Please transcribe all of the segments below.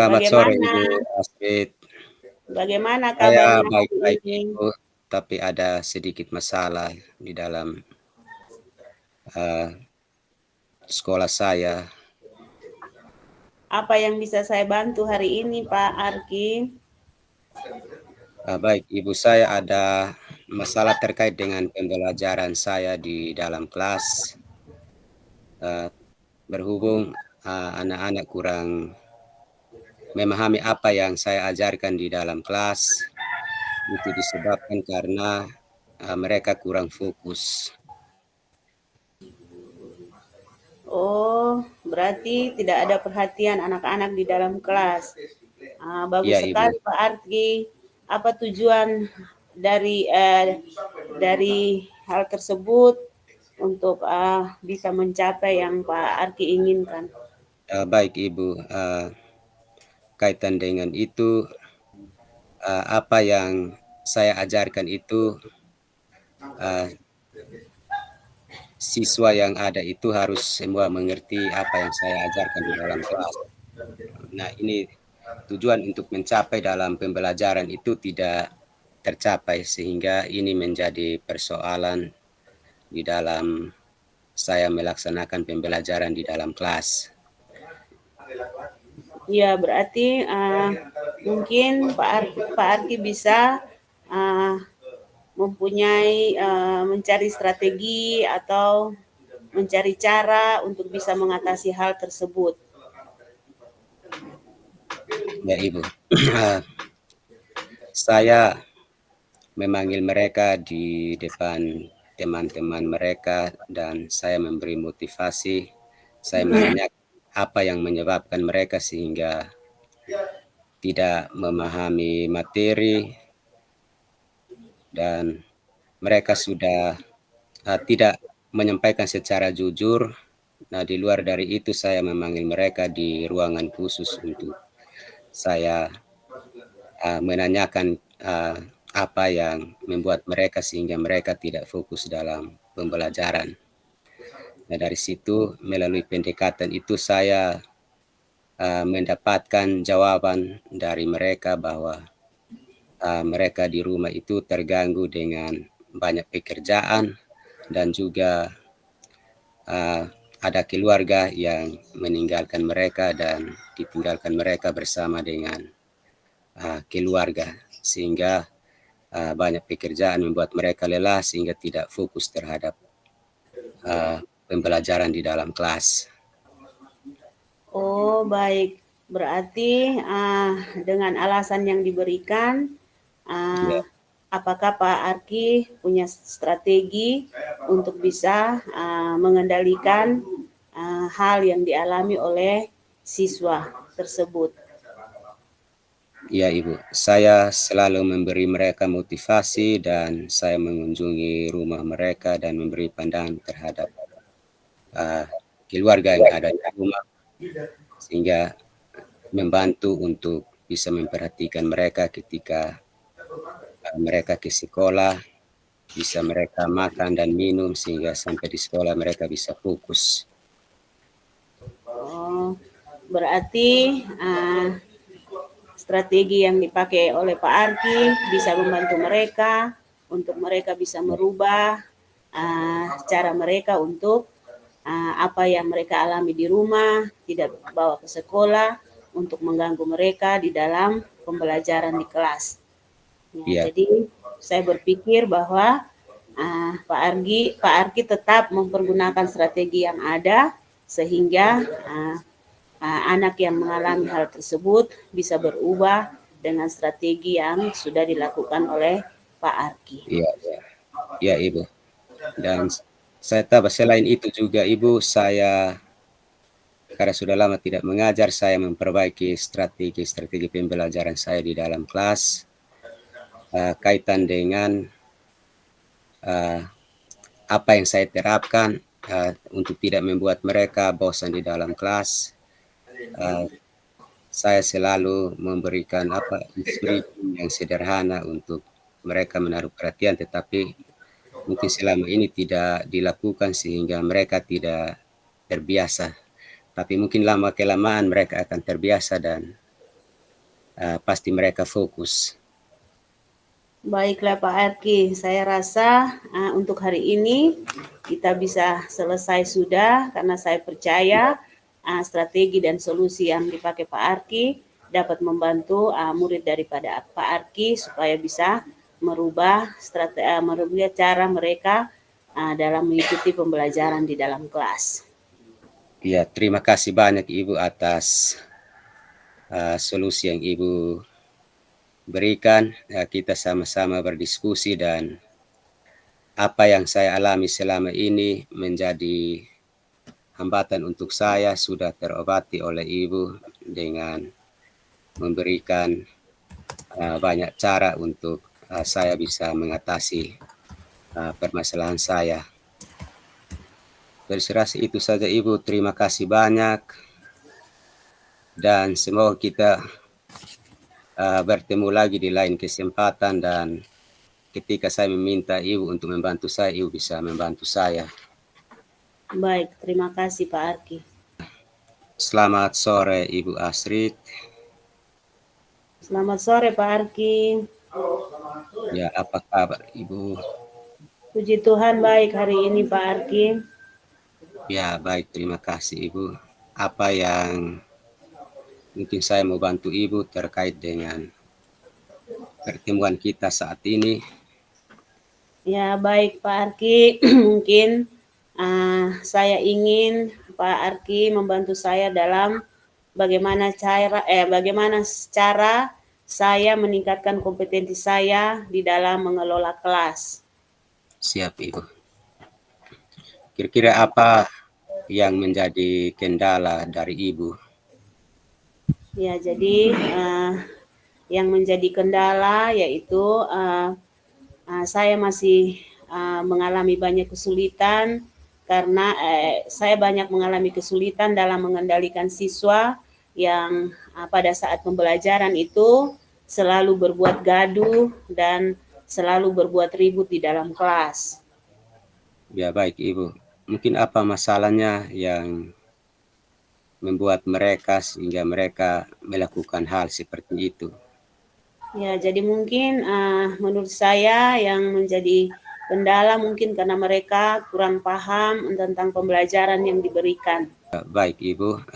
Selamat sore Bagaimana Ibu Astrid. bagaimana Saya kabarnya hari baik-baik ini? Ibu, tapi ada sedikit masalah di dalam uh, sekolah saya. Apa yang bisa saya bantu hari ini, Pak Arki? Baik Ibu, saya ada masalah terkait dengan pembelajaran saya di dalam kelas. Berhubung anak-anak kurang memahami apa yang saya ajarkan di dalam kelas, itu disebabkan karena mereka kurang fokus. Oh, berarti tidak ada perhatian anak-anak di dalam kelas. Bagus Ya Ibu. sekali, Pak Arki. Apa tujuan dari hal tersebut untuk bisa mencapai yang Pak Arki inginkan? Baik Ibu, kaitan dengan itu, apa yang saya ajarkan itu siswa yang ada itu harus semua mengerti apa yang saya ajarkan di dalam kelas. Nah, ini tujuan untuk mencapai dalam pembelajaran itu tidak tercapai sehingga ini menjadi persoalan di dalam saya melaksanakan pembelajaran di dalam kelas. Ya, berarti mungkin Pak Arki bisa mempunyai mencari strategi atau mencari cara untuk bisa mengatasi hal tersebut. Ya, Ibu. Saya memanggil mereka di depan teman-teman mereka dan saya memberi motivasi. Saya menanya apa yang menyebabkan mereka sehingga tidak memahami materi dan mereka sudah tidak menyampaikan secara jujur. Nah, di luar dari itu saya memanggil mereka di ruangan khusus untuk saya menanyakan apa yang membuat mereka sehingga mereka tidak fokus dalam pembelajaran. Nah, dari situ melalui pendekatan itu saya mendapatkan jawaban dari mereka bahwa mereka di rumah itu terganggu dengan banyak pekerjaan dan juga ada keluarga yang meninggalkan mereka dan ditinggalkan mereka bersama dengan keluarga sehingga banyak pekerjaan membuat mereka lelah sehingga tidak fokus terhadap pembelajaran di dalam kelas. Oh, baik. Berarti dengan alasan yang diberikan, Ya, apakah Pak Arki punya strategi untuk bisa mengendalikan hal yang dialami oleh siswa tersebut? ya Ibu, saya selalu memberi mereka motivasi dan saya mengunjungi rumah mereka dan memberi pandangan terhadap keluarga yang ada di rumah sehingga membantu untuk bisa memperhatikan mereka ketika mereka ke sekolah, bisa mereka makan dan minum sehingga sampai di sekolah mereka bisa fokus. Oh, berarti strategi yang dipakai oleh Pak Arki bisa membantu mereka untuk mereka bisa merubah cara mereka untuk apa yang mereka alami di rumah, tidak bawa ke sekolah untuk mengganggu mereka di dalam pembelajaran di kelas. Ya, Ya, jadi saya berpikir bahwa Pak Arki tetap mempergunakan strategi yang ada sehingga anak yang mengalami hal tersebut bisa berubah dengan strategi yang sudah dilakukan oleh Pak Arki. ya, ya, ya Ibu. Dan saya tahu selain itu juga Ibu, saya karena sudah lama tidak mengajar, saya memperbaiki strategi-strategi pembelajaran saya di dalam kelas kaitan dengan apa yang saya terapkan untuk tidak membuat mereka bosan di dalam kelas. Saya selalu memberikan instruksi yang sederhana untuk mereka menaruh perhatian, tetapi mungkin selama ini tidak dilakukan sehingga mereka tidak terbiasa. Tapi mungkin lama kelamaan mereka akan terbiasa dan pasti mereka fokus. Baiklah Pak Arki, saya rasa untuk hari ini kita bisa selesai sudah, karena saya percaya strategi dan solusi yang dipakai Pak Arki dapat membantu murid daripada Pak Arki supaya bisa merubah cara mereka dalam mengikuti pembelajaran di dalam kelas. Ya, terima kasih banyak Ibu atas solusi yang Ibu berikan. Kita sama-sama berdiskusi dan apa yang saya alami selama ini menjadi hambatan untuk saya sudah terobati oleh Ibu dengan memberikan banyak cara untuk saya bisa mengatasi permasalahan saya. Dari serasi itu saja Ibu, terima kasih banyak dan semoga kita bertemu lagi di lain kesempatan, dan ketika saya meminta Ibu untuk membantu saya, Ibu bisa membantu saya. Baik, terima kasih Pak Arki. Selamat sore Ibu Astrid. Selamat sore Pak Arki. Ya, apa kabar Ibu? Puji Tuhan baik hari ini Pak Arki. Ya, baik, terima kasih Ibu. Apa yang mungkin saya mau bantu Ibu terkait dengan pertemuan kita saat ini? Ya baik Pak Arki, mungkin saya ingin Pak Arki membantu saya dalam bagaimana cara saya meningkatkan kompetensi saya di dalam mengelola kelas. Siap Ibu. Kira-kira apa yang menjadi kendala dari Ibu? Ya, jadi yang menjadi kendala yaitu saya masih mengalami banyak kesulitan karena saya banyak mengalami kesulitan dalam mengendalikan siswa yang pada saat pembelajaran itu selalu berbuat gaduh dan selalu berbuat ribut di dalam kelas. Ya baik Ibu. Mungkin apa masalahnya yang membuat mereka sehingga mereka melakukan hal seperti itu? Ya, jadi mungkin menurut saya yang menjadi kendala mungkin karena mereka kurang paham tentang pembelajaran yang diberikan. Baik Ibu,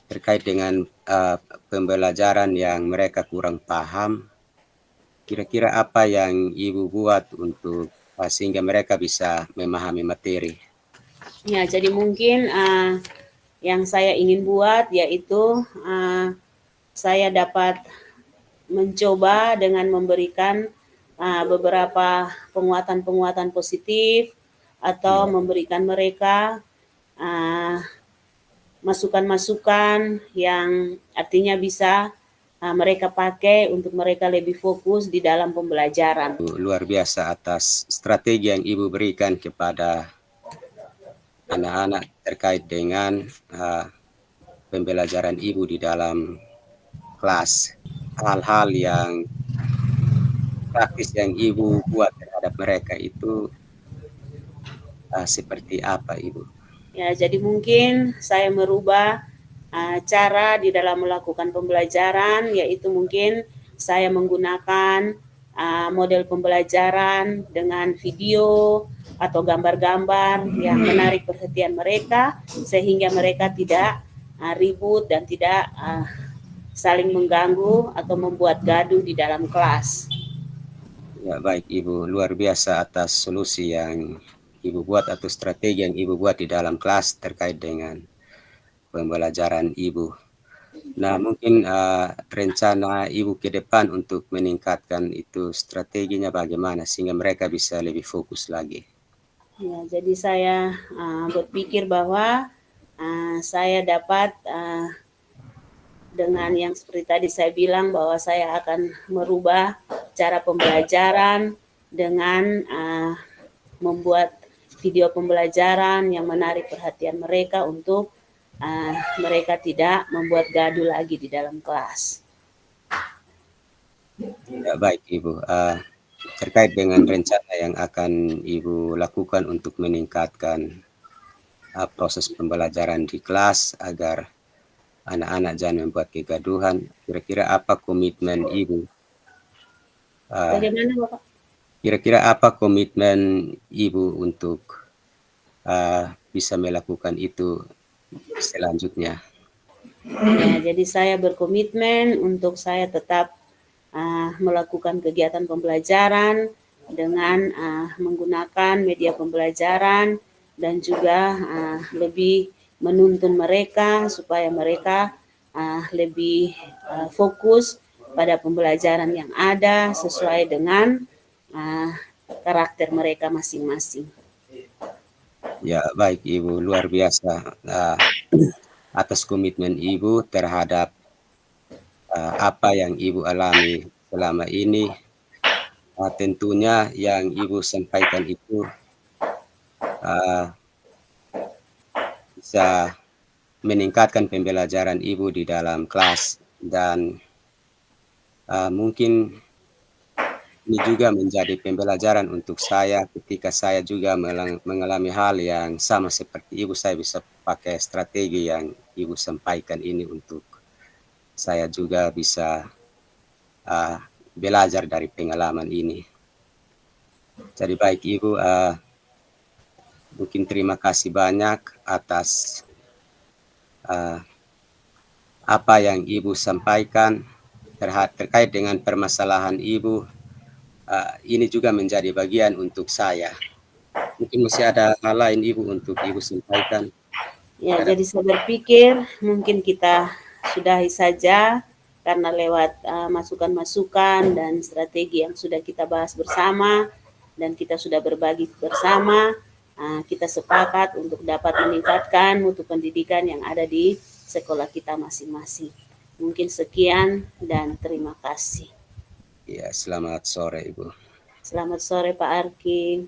terkait dengan pembelajaran yang mereka kurang paham, kira-kira apa yang Ibu buat untuk sehingga mereka bisa memahami materi? Ya, jadi mungkin yang saya ingin buat yaitu saya dapat mencoba dengan memberikan beberapa penguatan-penguatan positif atau memberikan mereka masukan-masukan yang artinya bisa mereka pakai untuk mereka lebih fokus di dalam pembelajaran. Luar biasa atas strategi yang Ibu berikan kepada anak-anak terkait dengan pembelajaran Ibu di dalam kelas. Hal-hal yang praktis yang Ibu buat terhadap mereka itu seperti apa Ibu? Ya, jadi mungkin saya merubah cara di dalam melakukan pembelajaran, yaitu mungkin saya menggunakan model pembelajaran dengan video atau gambar-gambar yang menarik perhatian mereka, sehingga mereka tidak ribut dan tidak saling mengganggu atau membuat gaduh di dalam kelas. Ya baik Ibu, luar biasa atas solusi yang Ibu buat atau strategi yang Ibu buat di dalam kelas terkait dengan pembelajaran Ibu. Nah, mungkin rencana Ibu ke depan untuk meningkatkan itu strateginya bagaimana sehingga mereka bisa lebih fokus lagi? Ya, jadi saya berpikir bahwa saya dapat dengan yang seperti tadi saya bilang bahwa saya akan merubah cara pembelajaran dengan membuat video pembelajaran yang menarik perhatian mereka untuk mereka tidak membuat gaduh lagi di dalam kelas. Ya, baik Ibu, terkait dengan rencana yang akan Ibu lakukan untuk meningkatkan proses pembelajaran di kelas agar anak-anak jangan membuat kegaduhan. Kira-kira apa komitmen Ibu? Bagaimana Bapak? Kira-kira apa komitmen Ibu untuk bisa melakukan itu selanjutnya? Ya, jadi saya berkomitmen untuk saya tetap melakukan kegiatan pembelajaran dengan menggunakan media pembelajaran dan juga lebih menuntun mereka supaya mereka lebih fokus pada pembelajaran yang ada sesuai dengan karakter mereka masing-masing. Ya, baik Ibu, luar biasa atas komitmen Ibu terhadap apa yang Ibu alami selama ini. Tentunya yang Ibu sampaikan itu bisa meningkatkan pembelajaran Ibu di dalam kelas dan mungkin ini juga menjadi pembelajaran untuk saya ketika saya juga mengalami hal yang sama seperti Ibu, saya bisa pakai strategi yang Ibu sampaikan ini untuk saya juga bisa belajar dari pengalaman ini. Jadi baik Ibu, mungkin terima kasih banyak atas apa yang Ibu sampaikan terkait dengan permasalahan Ibu. Ini juga menjadi bagian untuk saya. Mungkin masih ada hal lain Ibu untuk Ibu sampaikan? Ya, jadi saya berpikir mungkin kita sudahi saja karena lewat masukan-masukan dan strategi yang sudah kita bahas bersama dan kita sudah berbagi bersama, kita sepakat untuk dapat meningkatkan mutu pendidikan yang ada di sekolah kita masing-masing. Mungkin sekian dan terima kasih. Ya, selamat sore Ibu. Selamat sore Pak Arki.